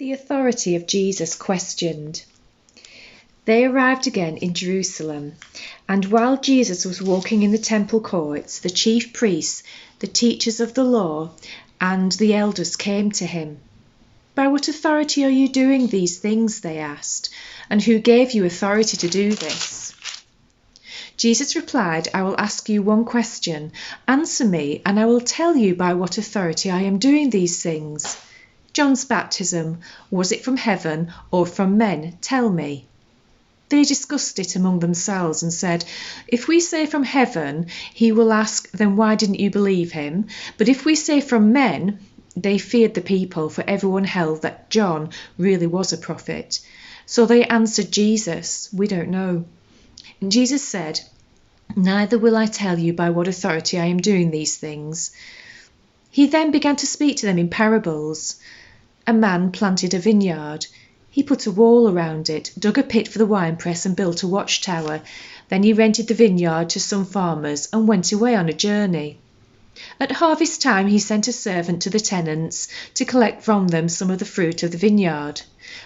The authority of Jesus questioned. They arrived again in Jerusalem, and while Jesus was walking in the temple courts, the chief priests, the teachers of the law, and the elders came to him. "By what authority are you doing these things?" they asked, "and who gave you authority to do this?" Jesus replied, "I will ask you one question. Answer me, and I will tell you by what authority I am doing these things. John's baptism, was it from heaven or from men? Tell me." They discussed it among themselves and said, "If we say from heaven, he will ask, then why didn't you believe him? But if we say from men," they feared the people, for everyone held that John really was a prophet. So they answered Jesus, "We don't know." And Jesus said, "Neither will I tell you by what authority I am doing these things." He then began to speak to them in parables. A man planted a vineyard. He put a wall around it, dug a pit for the winepress and built a watchtower. Then he rented the vineyard to some farmers and went away on a journey. At harvest time he sent a servant to the tenants to collect from them some of the fruit of the vineyard.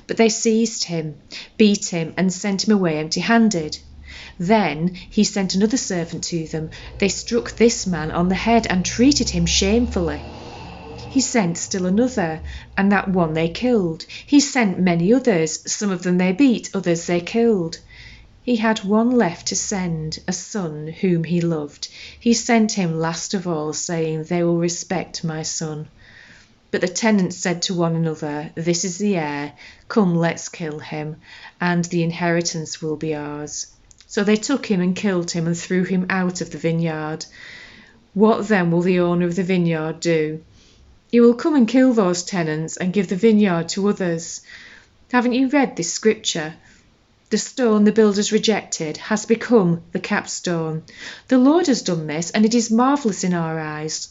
But they seized him, beat him and sent him away empty-handed. Then he sent another servant to them. They struck this man on the head and treated him shamefully. He sent still another, and that one they killed. He sent many others, some of them they beat, others they killed. He had one left to send, a son whom he loved. He sent him last of all, saying, "They will respect my son." But the tenants said to one another, "This is the heir. Come, let's kill him, and the inheritance will be ours." So they took him and killed him and threw him out of the vineyard. What then will the owner of the vineyard do? He will come and kill those tenants and give the vineyard to others. Haven't you read this scripture? The stone the builders rejected has become the capstone. The Lord has done this, and it is marvellous in our eyes.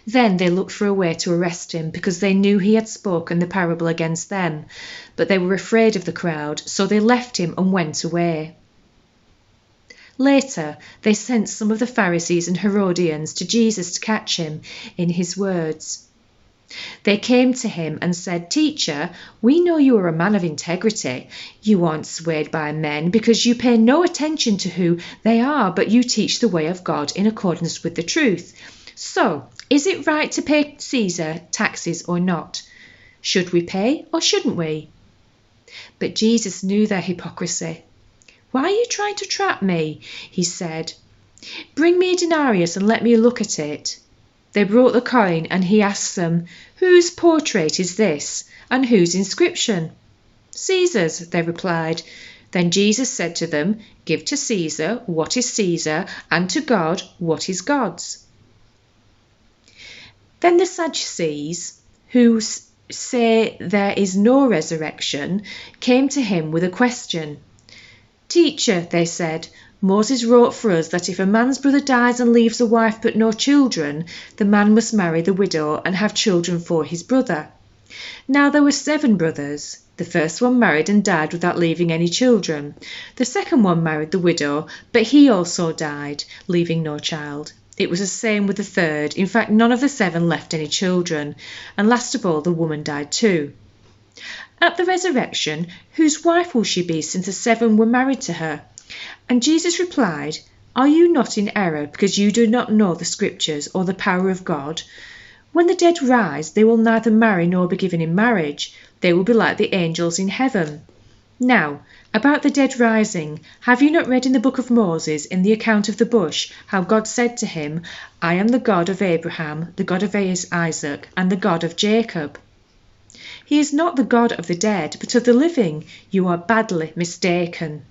Then they looked for a way to arrest him, because they knew he had spoken the parable against them. But they were afraid of the crowd, so they left him and went away. Later, they sent some of the Pharisees and Herodians to Jesus to catch him in his words. They came to him and said, "Teacher, we know you are a man of integrity. You aren't swayed by men because you pay no attention to who they are, but you teach the way of God in accordance with the truth. So, is it right to pay Caesar taxes or not? Should we pay or shouldn't we?" But Jesus knew their hypocrisy. "Why are you trying to trap me?" he said. "Bring me a denarius and let me look at it." They brought the coin, and he asked them, "Whose portrait is this, and whose inscription?" "Caesar's," they replied. Then Jesus said to them, "Give to Caesar what is Caesar, and to God what is God's." Then the Sadducees, who say there is no resurrection, came to him with a question. "Teacher," they said, "Moses wrote for us that if a man's brother dies and leaves a wife but no children, the man must marry the widow and have children for his brother. Now there were 7 brothers. The first one married and died without leaving any children. The second one married the widow, but he also died, leaving no child. It was the same with the third. In fact, none of the 7 left any children. And last of all, the woman died too. At the resurrection, whose wife will she be, since the 7 were married to her?" And Jesus replied, "Are you not in error because you do not know the scriptures or the power of God? When the dead rise, they will neither marry nor be given in marriage. They will be like the angels in heaven. Now, about the dead rising, have you not read in the book of Moses, in the account of the bush, how God said to him, 'I am the God of Abraham, the God of Isaac, and the God of Jacob'? He is not the God of the dead, but of the living. You are badly mistaken."